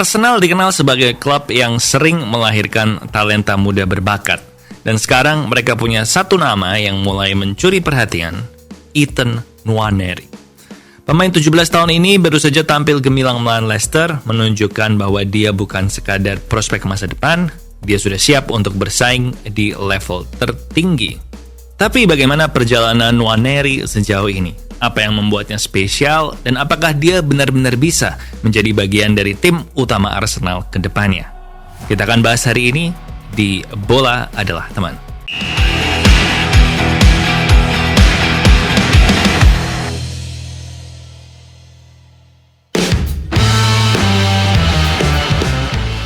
Arsenal dikenal sebagai klub yang sering melahirkan talenta muda berbakat. Dan sekarang mereka punya satu nama yang mulai mencuri perhatian, Ethan Nwaneri. Pemain 17 tahun ini baru saja tampil gemilang melawan Leicester, menunjukkan bahwa dia bukan sekadar prospek masa depan, dia sudah siap untuk bersaing di level tertinggi. Tapi bagaimana perjalanan Nwaneri sejauh ini? Apa yang membuatnya spesial, dan apakah dia benar-benar bisa menjadi bagian dari tim utama Arsenal ke depannya? Kita akan bahas hari ini di Bola Adalah Teman.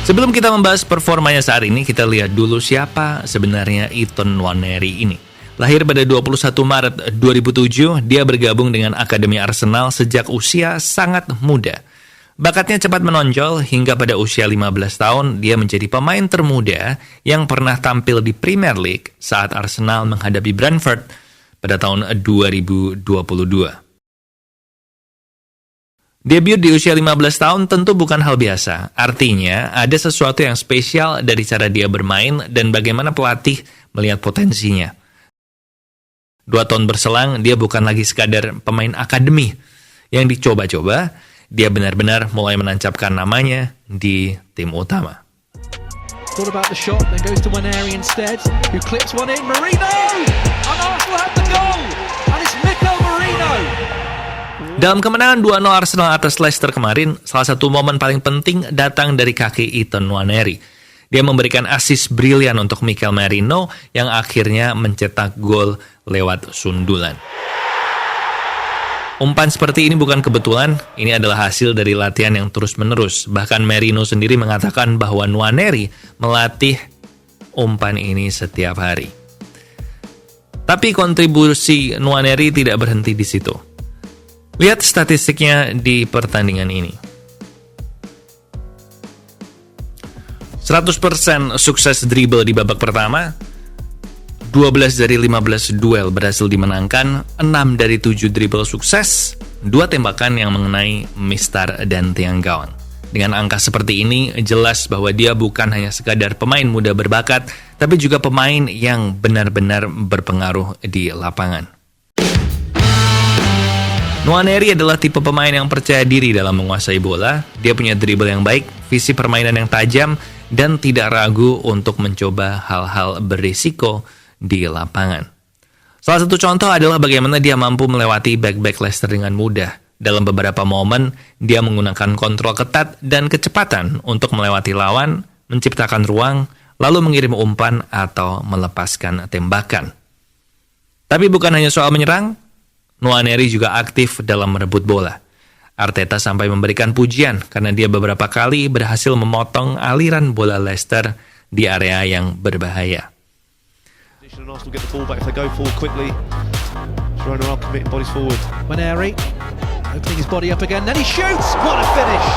Sebelum kita membahas performanya saat ini, kita lihat dulu siapa sebenarnya Ethan Nwaneri ini. Lahir pada 21 Maret 2007, dia bergabung dengan Akademi Arsenal sejak usia sangat muda. Bakatnya cepat menonjol hingga pada usia 15 tahun, dia menjadi pemain termuda yang pernah tampil di Premier League saat Arsenal menghadapi Brentford pada tahun 2022. Debut di usia 15 tahun tentu bukan hal biasa. Artinya, ada sesuatu yang spesial dari cara dia bermain dan bagaimana pelatih melihat potensinya. 2 tahun berselang, dia bukan lagi sekadar pemain akademi yang dicoba-coba, dia benar-benar mulai menancapkan namanya di tim utama. Thought about the shot, then goes to Nwaneri instead, who clips one in, Merino! And Arsenal have the goal! And it's Mikel Merino! Dalam kemenangan 2-0 Arsenal atas Leicester kemarin, salah satu momen paling penting datang dari kaki Ethan Nwaneri. Dia memberikan assist brilian untuk Mikel Merino yang akhirnya mencetak gol lewat sundulan. Umpan seperti ini bukan kebetulan, ini adalah hasil dari latihan yang terus-menerus. Bahkan Merino sendiri mengatakan bahwa Nwaneri melatih umpan ini setiap hari. Tapi kontribusi Nwaneri tidak berhenti di situ. Lihat statistiknya di pertandingan ini. 100% sukses dribble di babak pertama, 12 dari 15 duel berhasil dimenangkan, 6 dari 7 dribble sukses, 2 tembakan yang mengenai mistar dan tiang gawang. Dengan angka seperti ini, jelas bahwa dia bukan hanya sekadar pemain muda berbakat, tapi juga pemain yang benar-benar berpengaruh di lapangan. Nwaneri adalah tipe pemain yang percaya diri dalam menguasai bola, dia punya dribble yang baik, visi permainan yang tajam, dan tidak ragu untuk mencoba hal-hal berisiko di lapangan. Salah satu contoh adalah bagaimana dia mampu melewati back-back Leicester dengan mudah. Dalam beberapa momen, dia menggunakan kontrol ketat dan kecepatan untuk melewati lawan, menciptakan ruang, lalu mengirim umpan atau melepaskan tembakan. Tapi bukan hanya soal menyerang, Nwaneri juga aktif dalam merebut bola. Arteta sampai memberikan pujian karena dia beberapa kali berhasil memotong aliran bola Leicester di area yang berbahaya. Nwaneri opening his body up again, then he shoots! What a finish!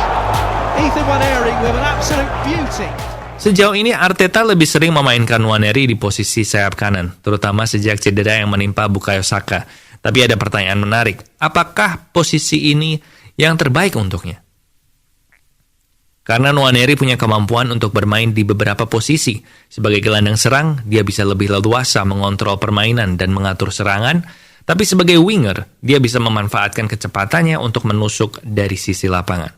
Ethan Nwaneri with an absolute beauty. Sejauh ini Arteta lebih sering memainkan Nwaneri di posisi sayap kanan, terutama sejak cedera yang menimpa Bukayo Saka. Tapi ada pertanyaan menarik, apakah posisi ini yang terbaik untuknya? Karena Nwaneri punya kemampuan untuk bermain di beberapa posisi. Sebagai gelandang serang, dia bisa lebih leluasa mengontrol permainan dan mengatur serangan, tapi sebagai winger, dia bisa memanfaatkan kecepatannya untuk menusuk dari sisi lapangan.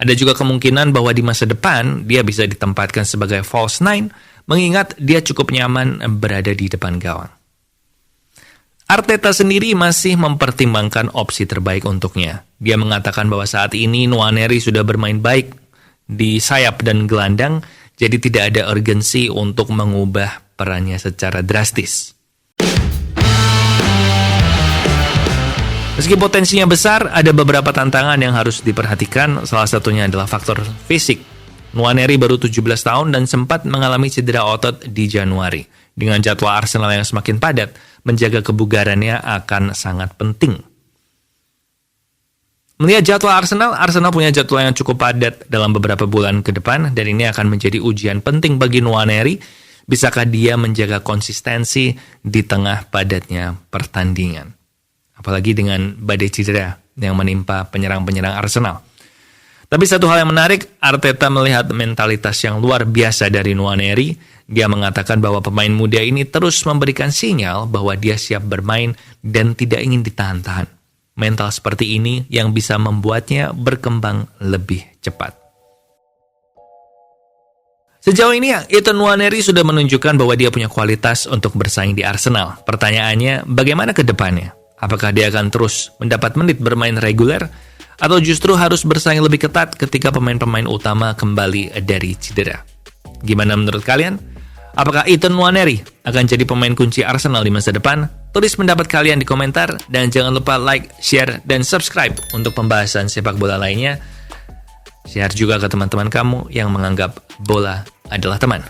Ada juga kemungkinan bahwa di masa depan, dia bisa ditempatkan sebagai false nine, mengingat dia cukup nyaman berada di depan gawang. Arteta sendiri masih mempertimbangkan opsi terbaik untuknya. Dia mengatakan bahwa saat ini Nwaneri sudah bermain baik di sayap dan gelandang, jadi tidak ada urgensi untuk mengubah perannya secara drastis. Meski potensinya besar, ada beberapa tantangan yang harus diperhatikan, salah satunya adalah faktor fisik. Nwaneri baru 17 tahun dan sempat mengalami cedera otot di Januari. Dengan jadwal Arsenal yang semakin padat, menjaga kebugarannya akan sangat penting. Melihat jadwal Arsenal punya jadwal yang cukup padat dalam beberapa bulan ke depan, dan ini akan menjadi ujian penting bagi Nwaneri. Bisakah dia menjaga konsistensi di tengah padatnya pertandingan? Apalagi dengan badai cedera yang menimpa penyerang-penyerang Arsenal. Tapi satu hal yang menarik, Arteta melihat mentalitas yang luar biasa dari Nwaneri. Dia mengatakan bahwa pemain muda ini terus memberikan sinyal bahwa dia siap bermain dan tidak ingin ditahan-tahan. Mental seperti ini yang bisa membuatnya berkembang lebih cepat. Sejauh ini, Ethan Nwaneri sudah menunjukkan bahwa dia punya kualitas untuk bersaing di Arsenal. Pertanyaannya, bagaimana ke depannya? Apakah dia akan terus mendapat menit bermain reguler? Atau justru harus bersaing lebih ketat ketika pemain-pemain utama kembali dari cedera? Gimana menurut kalian? Apakah Ethan Nwaneri akan jadi pemain kunci Arsenal di masa depan? Tulis pendapat kalian di komentar dan jangan lupa like, share, dan subscribe untuk pembahasan sepak bola lainnya. Share juga ke teman-teman kamu yang menganggap bola adalah teman.